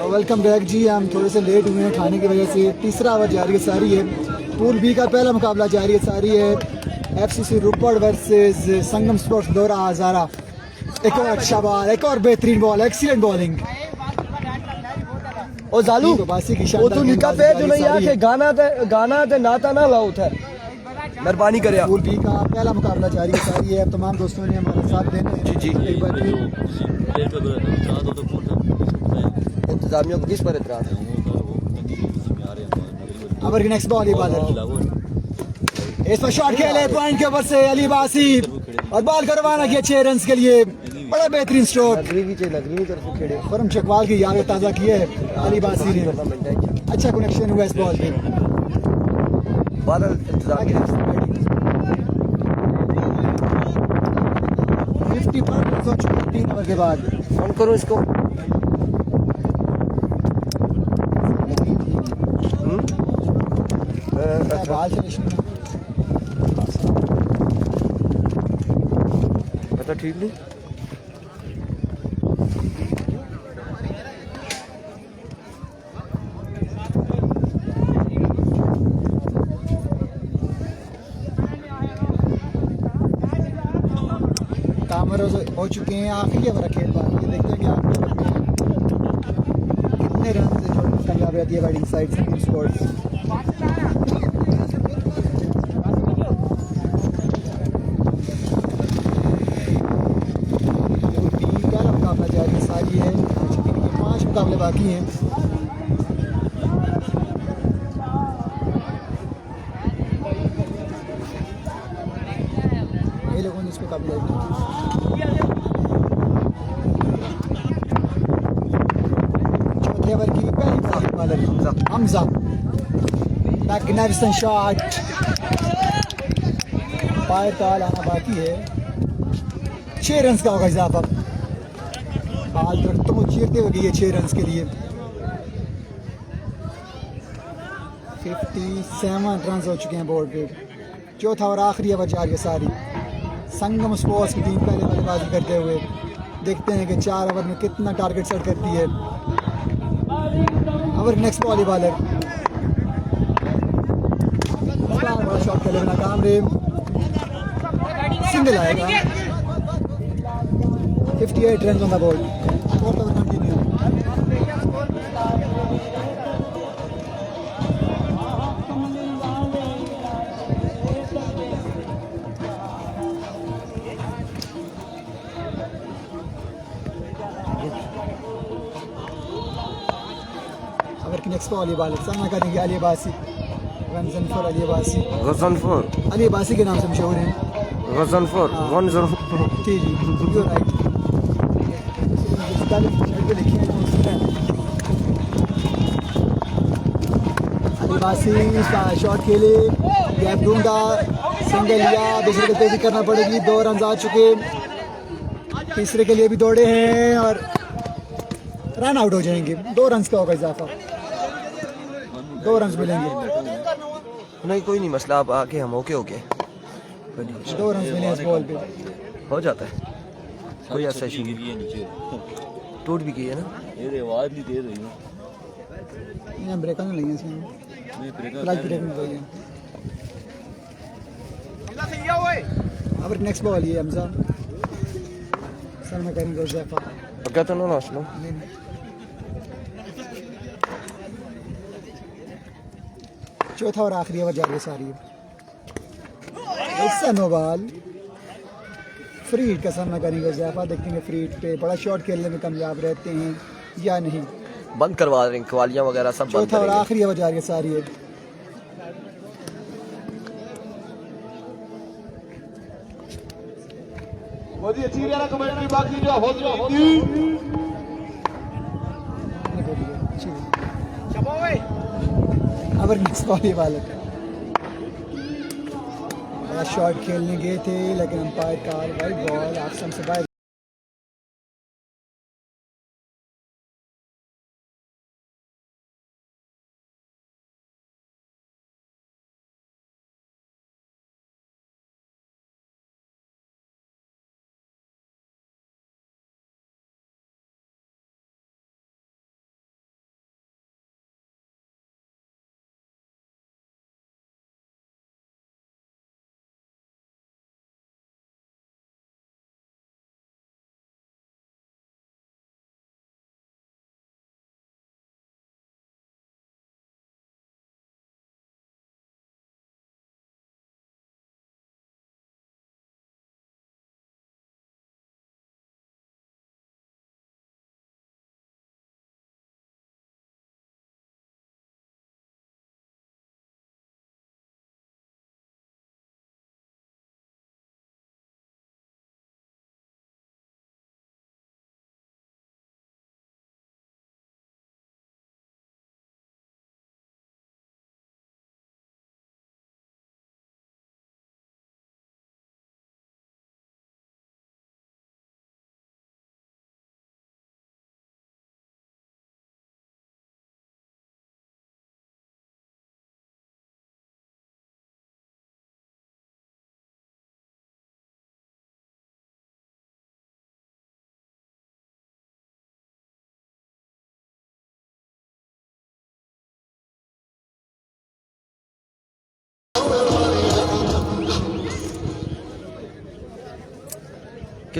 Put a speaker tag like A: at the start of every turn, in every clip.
A: Welcome back जी। हम थोड़े से लेट हुए हैं खाने की वजह से। तीसरा ओवर जारी है सारी है। पूल बी का पहला मुकाबला जारी है सारी है। एफसीसी रोपड़ वर्सेस संगम स्पोर्ट्स दौरा हज़ारा। एक और अच्छा बॉल, एक और बेहतरीन बॉल, एक्सीलेंट बॉलिंग।
B: ओ जालू
A: बासी की
B: ओ तू निका पे जो नहीं आके गाना ते नाता ना लाओ थे मेहरबानी करे।
A: पूल बी का पहला मुकाबला जारी है सारी है। तमाम दोस्तों ने हमारा साथ देना है।
B: जी जी।
A: एक बार फिर
B: इंतजामिया को किस पर इतराज है?
A: ओवर की नेक्स्ट बॉल ये बॉलर इस पर शॉट खेले पॉइंट के ऊपर से अली बासी और बॉल करवाना किया 6 रन के लिए। बड़ा बेहतरीन स्ट्रोक।
B: नगरी तरफ खेड़े
A: फरम चकवाल की यादें ताज़ा की है अली बासी ने। अच्छा कनेक्शन हुआ इस बॉल पे।
B: बादल इंतजाम
A: 50 पर हो चुके 3 ओवर के बाद।
B: ऑन करो इसको।
A: बाल से
B: पता ठीक नहीं।
A: कामर हो चुके हैं। आखिरी ओवर खेल बात देखते हैं कि आखिरी ओवर में कितने रन से जो कामयाब रहती है बैटिंग साइड से स्पोर्ट्स। पहला मुकाबला जारी सारी है। 5 मुकाबले बाकी हैं। ये लोगों ने इसको काबिल चौथे ओवर की पहली bowler Hamza. Magnificent shot. Fire call आना बाकी है। 6 रन का होगा इजाफा। बाल दरख्तों को चीरते हुए गई 6 रन के लिए। 57 रन हो चुके हैं बोर्ड पे। चौथा और आखिरी ओवर जारी है सारी। संगम स्पोर्ट्स की टीम पहले बल्लेबाजी करते हुए देखते हैं कि 4 ओवर में कितना टारगेट सेट करती है। ओवर नेक्स्ट बॉल बॉलर बड़ा शॉट कर लेना काम रे। सिंगल आएगा। 58 run on the ball. Fourth over continue. Over की नेक्स्ट बॉल बॉलर सामना करेंगे अली बासी। गजनफर अली बासी।
B: गजनफर
A: अली बासी के नाम से मशहूर हैं।
B: गजनफर 1-0।
A: जी जी यू राइट। अली बासी का शॉट खेले गैप ढूंढा सिंगल लिया। दूसरे को तेजी करना पड़ेगी। 2 रन आ चुके। तीसरे के लिए भी दौड़े हैं और रन आउट हो जाएंगे। 2 रन का होगा इजाफा। 2 रन मिलेंगे।
B: नहीं कोई नहीं मसला। आप आके हम ओके
A: 2 रन मिले इस बॉल पे।
B: हो जाता है। कोई ऐसा इशू नहीं। टूट भी की है ना।
C: ये आवाज नहीं तेज हुई
A: ये ब्रेक नहीं लगी इसमें। क्लच ब्रेक नहीं लगी। अब नेक्स्ट बॉल ये हमजा सर में करेंगे ज़ैफा।
B: क्या तो ना असलो
A: चौथा और आखिरी ओवर जारी सारी है। इससे नो बॉल फ्रीड का सामना करेंगे ज़ैफा। देखते हैं फ्रीड पे बड़ा शॉट खेलने में कामयाब रहते हैं या नहीं।
B: बंद करवा रहे हैं कवालियाँ वगैरह सब बंद
A: चौथा और
B: करेंगे।
A: आखिरी ओवर जारी सारी है।
C: कमेंट्री बाकी जो हो
A: अब नेक्स्ट बॉल वाले बड़ा शॉट खेलने गए थे लेकिन अंपायर का वाइड बॉल आप से बाहर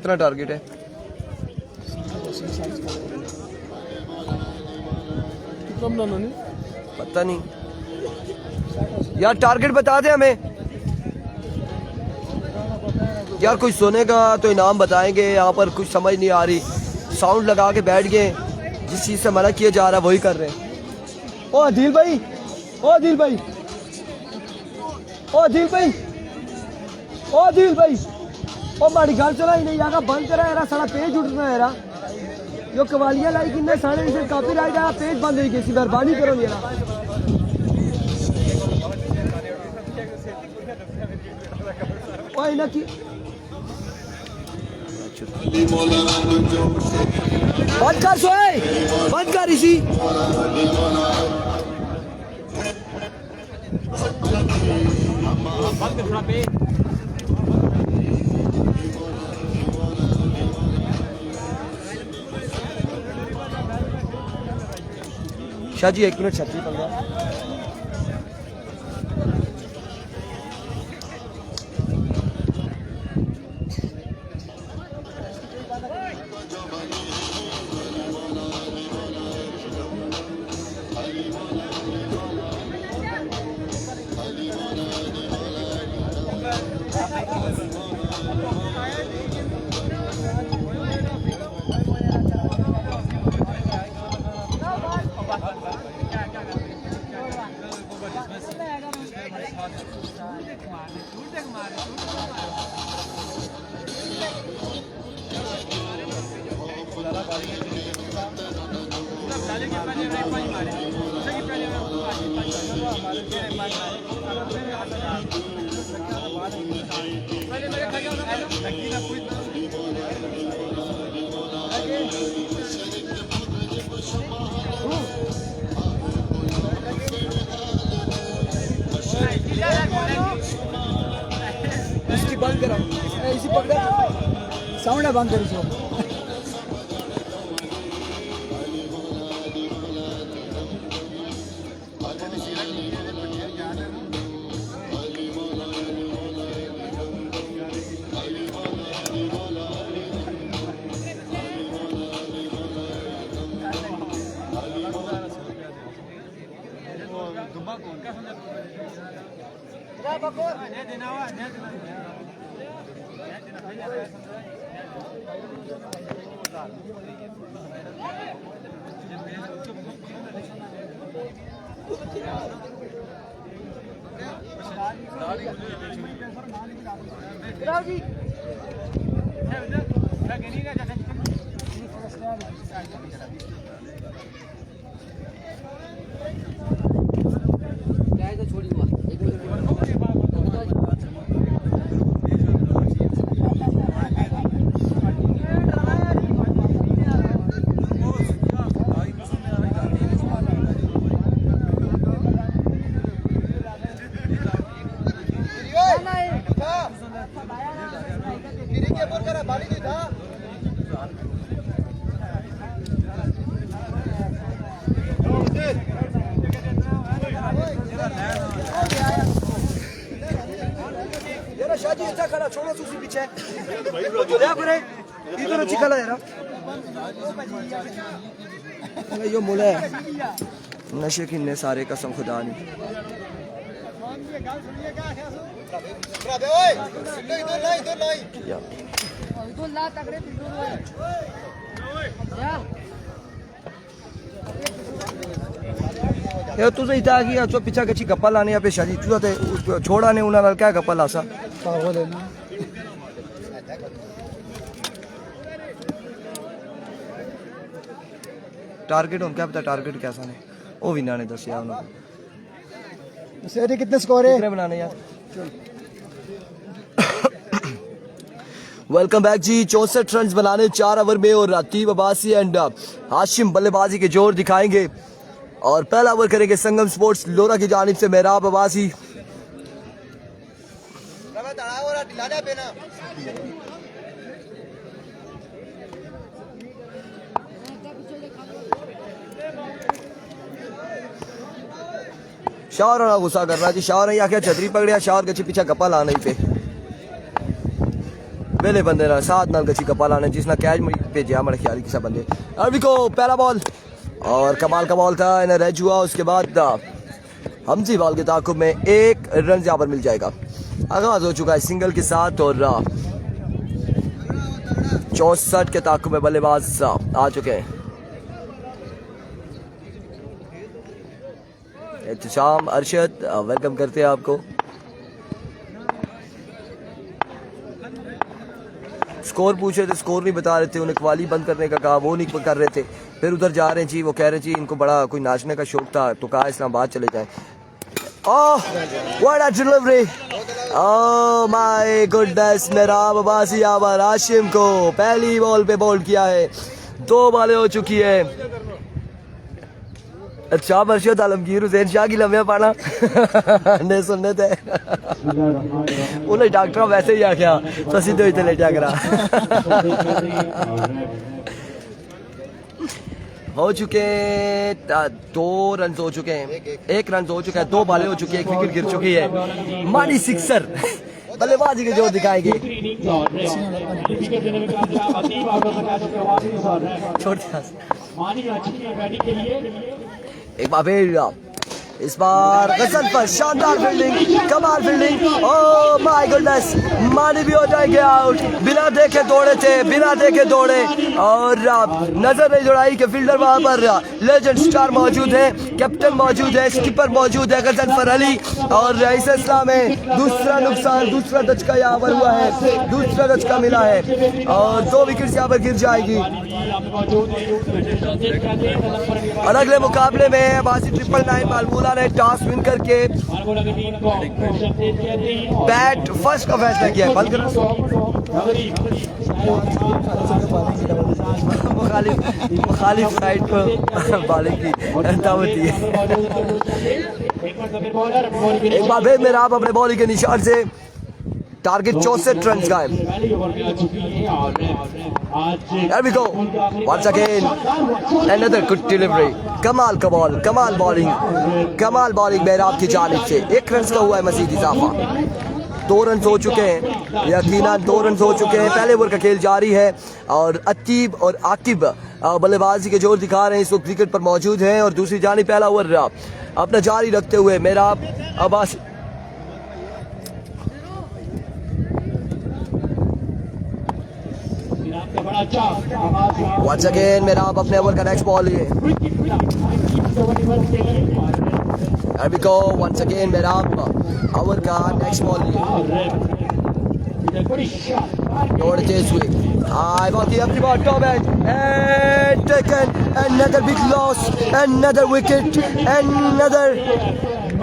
B: कितना टारगेट है? पता नहीं यार, टारगेट बता दे हमें यार, कोई सुनेगा तो इनाम बताएंगे। यहाँ पर कुछ समझ नहीं आ रही, साउंड लगा के बैठ गए, जिस चीज़ से मना किया जा रहा है वही कर रहे हैं। ओ अदील भाई, ओ अदील भाई, ओ अदील भाई, ओ अदील भाई, ओ मारी गल चला ही नहीं आगा बंद करा यार, सारा पेज उठना है यार। जो कवालियां लाई किन्ने सारे इसे कॉपीराइट है, पेज बंद हो गई सी, मेहरबानी करो यार। ओ इना की बंद कर सोए, बंद कर इसी। शाह जी 1 मिनट छतरी पकड़ा। इसकी बंद करा, इसी पकड़ा, साउंड है बंद करी सो। छोड़ो तुसी पीछे इधर चिकला यार यो मुले नशे किन्ने सारे कसम खुदा नहीं। यार तुझे इतना कि चो पीछा कच्ची गप्पा लाने या पे शादी तुझा ते छोड़ा ने उन्हें क्या गप्पा लासा पागल है ना। टारगेट हो क्या पता टारगेट कैसा ने वो भी ना ने दसिया उन्होंने। सेरी कितने स्कोर है कितने बनाने यार। वेलकम बैक जी। 64 रन बनाने 4 ओवर में और रतीब अब्बासी एंड हाशिम बल्लेबाजी के जोर दिखाएंगे और पहला ओवर करेंगे संगम स्पोर्ट्स लोरा की जानिब से मेहराब अब्बासी। शावर ना गुस्सा कर रहा जी, शावर नहीं आखिर छतरी पकड़िया, शावर के पीछे गप्पा लाने पे पहले बंदे ना साथ नाल गची कपा लाने जिसने कैच भेजा मेरे ख्याल किसा बंदे अभी को पहला बॉल और कमाल का बॉल था इन्हें रह हुआ। उसके बाद हमजी बॉल के ताकुब में 1 रन यहाँ पर मिल जाएगा। आगाज हो चुका है सिंगल के साथ और 64 के ताकुब में बल्लेबाज आ चुके हैं। एहतशाम अरशद वेलकम करते हैं आपको। स्कोर पूछे थे, स्कोर नहीं बता रहे थे, उन्हें क्वाली बंद करने का कहा, वो नहीं कर रहे थे। फिर उधर जा रहे हैं जी, वो कह रहे जी इनको बड़ा कोई नाचने का शौक था तो कहा इस्लामाबाद चले जाएं। Oh what a delivery, oh my goodness. मेरा अब्बासी आवर हाशिम को पहली बॉल पे बॉल किया है, 2 बॉलें हो चुकी है। अच्छा बरशद आलमगीर हुसैन शाह की लम्बे पाना ने सुनने थे उन्हें डॉक्टर वैसे ही आ गया तो सीधे इतने लेटा करा हो चुके 2 रन हो चुके हैं, 1 रन हो चुका है, 2 बॉलें हो चुकी है, 1 विकेट गिर चुकी है। मानी सिक्सर बल्लेबाजी के जोर दिखाएंगे। एक बार फिर इस बार गजल पर शानदार फील्डिंग, कमाल फील्डिंग। ओह माय गुडनेस, मानी भी हो जाएंगे आउट। बिना देखे दौड़े थे, बिना देखे दौड़े और नजर नहीं दौड़ाई कि फील्डर वहां पर लेजेंड स्टार मौजूद है, कैप्टन मौजूद है, स्कीपर मौजूद है गजल अली। और इस सिलसिला में दूसरा नुकसान, दूसरा दचका यहाँ पर हुआ है, दूसरा दचका मिला है और 2 विकेट यहाँ पर गिर जाएगी। और अगले मुकाबले में बासी 999 मालमूला ने टॉस विन करके बैट फर्स्ट का फैसला किया। बंद करो, मुखालिफ साइड पर बॉलिंग की होती है। एक बार फिर मेरा आप अपने बॉलिंग के निशान से टारगेट 64 रन का है। Here we go. Once again, another good delivery. कमाल का बॉल, कमाल बॉलिंग मेहराब की जानिब से। 1 रन का हुआ है मजीद इजाफा। 2 रन हो चुके हैं, यकीनन 2 रन हो चुके हैं। पहले ओवर का खेल जारी है और अतीब और आकिब बल्लेबाजी के जोर दिखा रहे हैं, इस वक्त विकेट पर मौजूद हैं। और दूसरी जानिब पहला ओवर अपना जारी रखते हुए मेहराब अब्बास once again मेरा आप अपने ओवर का नेक्स्ट बॉल लिए। Here we go, once again मेरा आप ओवर का नेक्स्ट बॉल लिए। दौड़ते हुए I want the every ball top and taken another big loss, another wicket, another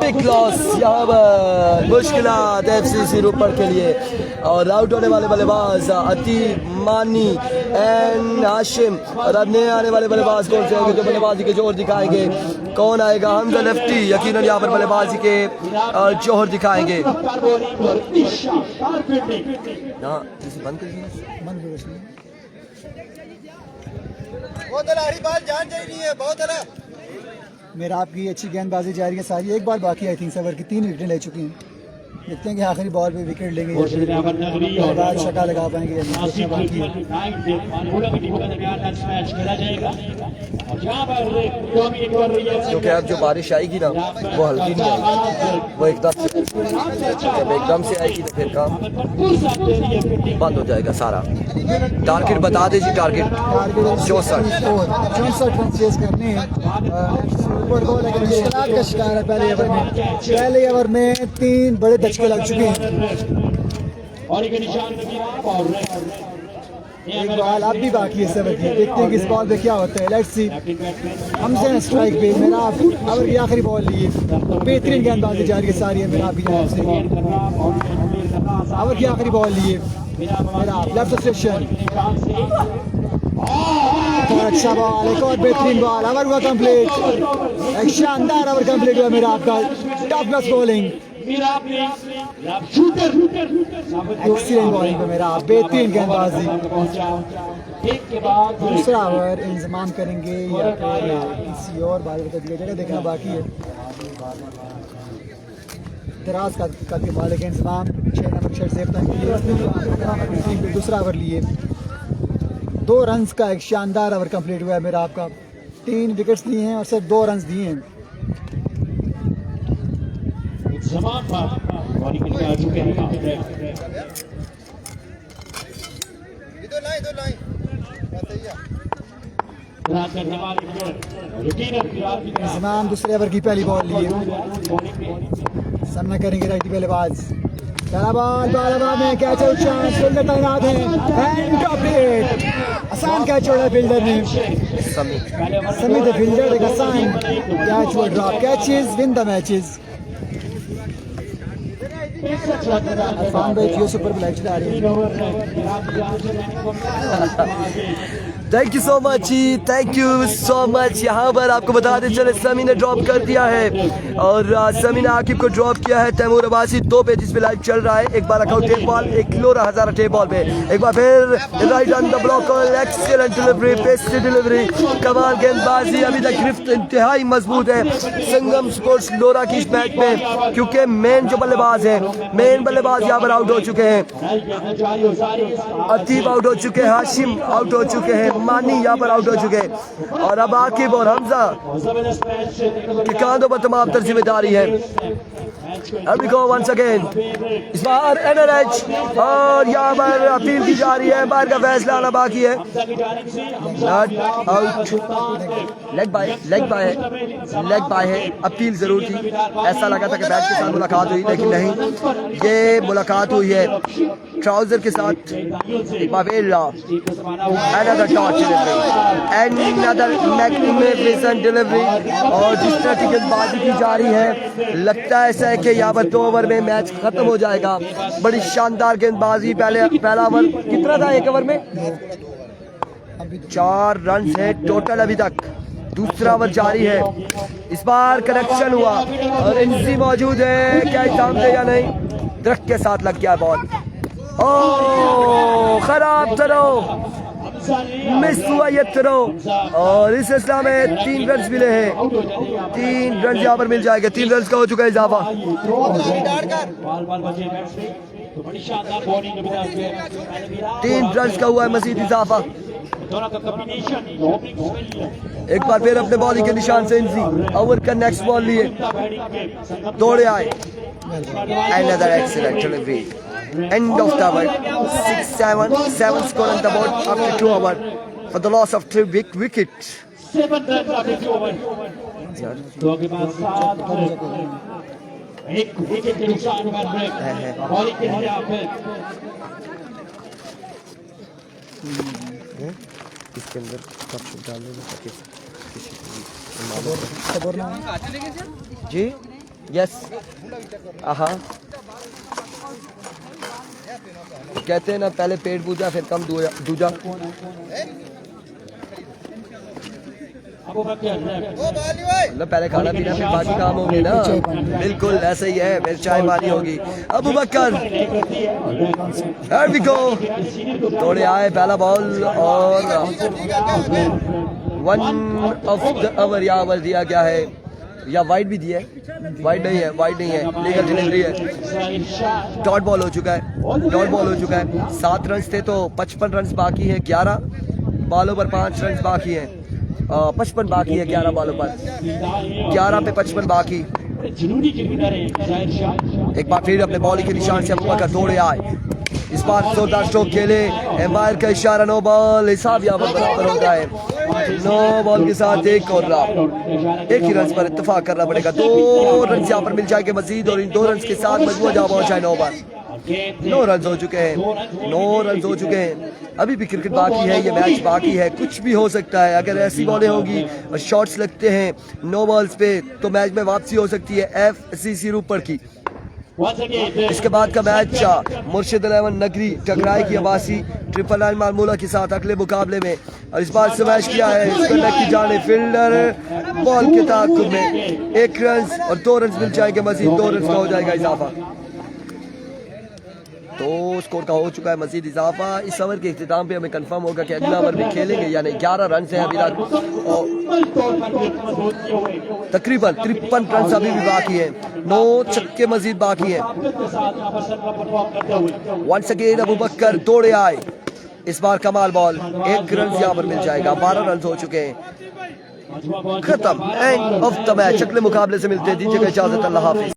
B: big loss। यहाँ पर मुश्किलात FCC रूपर के लिए और आउट होने वाले बल्लेबाज अतीब, मानी एंड हाशिम। और अब नए आने वाले बल्लेबाज कौन से होंगे जो बल्लेबाजी के जोर दिखाएंगे? कौन आएगा? हमजा लेफ्टी यकीनन यहाँ पर बल्लेबाजी के जोहर दिखाएंगे। बंद
A: मेरा आपकी अच्छी गेंदबाजी जारी है सारी। एक बार बाकी आई थिंक सवर की 3 विकेटें ले चुकी हैं। देखते हैं कि आखिरी बॉल पे विकेट लेंगे या फिर शका लगा पाएंगे या नहीं, बाकी है।
B: क्योंकि अब जो बारिश आएगी ना वो हल्की नहीं आएगी, वो एकदम जब एकदम से आएगी तो फिर काम बंद हो जाएगा सारा। टारगेट बता दीजिए, टारगेट
A: 64 रन चेस करने हैं। मुश्किलात का शिकार है पहले ओवर में 3 बड़े दचके लग चुके हैं। एक बॉल अब भी बाकी है सबर की, देखते हैं कि इस बॉल पे क्या होता है। Let's see. हमसे स्ट्राइक पे मेरा ओवर की आखिरी बॉल लिए, बेहतरीन गेंदबाजी जारी है सारी है मेरा आपकी जानिब से। ओवर की आखिरी बॉल लिए मेरा लेफ्ट स्टेशन, अच्छा बॉल, एक और बेहतरीन बॉल। ओवर हुआ कंप्लीट, एक शानदार ओवर कंप्लीट हुआ मेरा आपका। Top class bowling, excellent bowling पे मेरा बेहतरीन गेंदबाजी। दूसरा ओवर इंतजाम करेंगे या फिर किसी और बालर को दिया जाएगा, देखना बाकी है। दराज का के मालिक हैं इंतजाम 6 नंबर शर्ट से अपना लिए दूसरा ओवर लिए 2 रन्स का एक शानदार ओवर कंप्लीट हुआ है मेरा आपका 3 विकेट्स लिए हैं और सिर्फ 2 रन्स दिए हैं। इंतजाम दूसरे ओवर की पहली बॉल लिए सामना करेंगे राइटी बल्लेबाज। पहला बॉल बालाबाद में कैच आउट चांस फील्डर तैनात है एंड ड्रॉप इट आसान कैच छोड़ा फील्डर ने समी द फील्डर एक आसान कैच वो drop catches win the matches. Arfan भाई जियो सुपर ब्लैक चला रही है।
B: थैंक यू सो मच जी, थैंक यू सो मच। यहाँ पर आपको बता दें चले समी ने ड्रॉप कर दिया है और समी ने आकिब को ड्रॉप किया है। तैमूर अब्बासी 2 पेजेस पे लाइव चल रहा है। एक बार अकाउंट टेप बॉल एक लोरा हज़ारा टेप बॉल पे एक बार फिर राइट ऑन द ब्लॉक और एक्सीलेंट डिलीवरी पेस्टी डिलीवरी कमाल गेंदबाजी। अभी तक गिरफ्त इंतहाई मजबूत है संगम स्पोर्ट्स लोरा की इस मैच में क्योंकि मेन जो बल्लेबाज है मेन बल्लेबाज यहाँ पर आउट हो चुके हैं। अतीब आउट हो चुके हैं, हाशिम आउट हो चुके हैं, मानी यहाँ पर आउट हो चुके हैं और अब आकिब और हमजा के कांधों पर तमाम तर जिम्मेदारी है। अभी को वंस अगेन इस बार एनआरएच और यहाँ पर अपील की जा रही है। बाहर का फैसला आना बाकी है। नॉट आउट, लेग बाय है। अपील जरूर थी, ऐसा लगा था कि बैट के साथ मुलाकात हुई लेकिन नहीं, ये मुलाकात हुई है ट्राउजर के साथ। another touch delivery, another magnificent delivery और जिस तरह की गेंदबाजी की जा रही है लगता है ऐसा है कि यहाँ पर 2 ओवर में मैच खत्म हो जाएगा। बड़ी शानदार गेंदबाजी। पहला ओवर कितना था? 1 ओवर में 4 रन है टोटल अभी तक। दूसरा ओवर जारी है। इस बार कनेक्शन हुआ और इनसी मौजूद है, क्या इल्जाम थे या नहीं? दरख्त के साथ लग गया बॉल। ओह खराब थ्रो, मिस हुआ ये थ्रो और इस सिलसिला में 3 रन मिले हैं। 3 रन यहाँ पर मिल जाएंगे। 3 रन का हो चुका है इजाफा। 3 रन का हुआ है मजीद इजाफा। एक बार फिर अपने बॉलिंग के निशान से इनसी ओवर का नेक्स्ट बॉल लिए दौड़े आए। Another excellent delivery. End of the over. 6-7 score on the board after 2 overs for the loss of 3 wickets.
C: 7 runs after 2 overs. तो के बाद 7 एक विकेट के नुकसान पर ब्रेक बॉलिंग के लिए आप
B: इसके अंदर कप डालने में ताकि जी यस हाँ कहते हैं ना पहले पेट पूजा फिर कम दूजा। मतलब पहले खाना पीना फिर बाकी काम होंगे ना। बिल्कुल ऐसा ही है, फिर चाय पानी होगी। अबू बकर तोड़े आए पहला बॉल और 1 ऑफ द ओवर यहाँ पर दिया गया है या वाइड भी दिया है। वाइड नहीं है लीगल डिलीवरी है। डॉट बॉल हो चुका है। 7 रन थे तो 55 रन बाकी है। 11 बॉलों पर 5 रन बाकी है। 55 बाकी है 11 बॉलों पर। 11 पे 55 बाकी। एक बार फिर अपने बॉलिंग के निशान से अबू बकर दौड़े आए। इस बार जोरदार स्ट्रोक खेले। एम्पायर का इशारा नो बॉल। हिसाब यहाँ पर बराबर होता है। 9 बॉल के साथ 1 और एक ही रन पर इत्तेफाक करना पड़ेगा। 2 रन यहाँ पर मिल जाएंगे मजीद और इन 2 रन के साथ मजबूत जहाँ पहुंचा है 9 बार। 9 रन हो चुके हैं। अभी भी क्रिकेट बाकी है, ये मैच बाकी है, कुछ भी हो सकता है। अगर ऐसी बॉलें होगी और शॉट्स लगते हैं 9 बॉल्स पे तो मैच में वापसी हो सकती है FCC रूपर की। इसके बाद का मैच मुर्शिद 11 नगरी टकराएगी अब्बासी 999 मालमूला के साथ अगले मुकाबले में। और इस बार स्मैश किया है इसको लेग की जाने फील्डर बॉल के ताक़ुब में 1 रन और 2 रन मिल जाएंगे मजीद। 2 रन का हो जाएगा इजाफा। तो स्कोर का हो चुका है मजीद इजाफा। इस ओवर के इख्तिताम पे हमें कंफर्म होगा कि अगला ओवर भी खेलेंगे या नहीं। 11 रन है अभी तक और तकरीबन 53 रन अभी भी बाकी हैं, 9 छक्के मजीद बाकी हैं। वंस अगेन अबू बकर दौड़े आए, इस बार कमाल बॉल, 1 रन यहाँ पर मिल जाएगा। 12 रन हो चुके हैं, खत्म, एंड ऑफ द मैच। अगले मुकाबले से मिलते हैं, दीजिएगा इजाजत, अल्लाह हाफिज।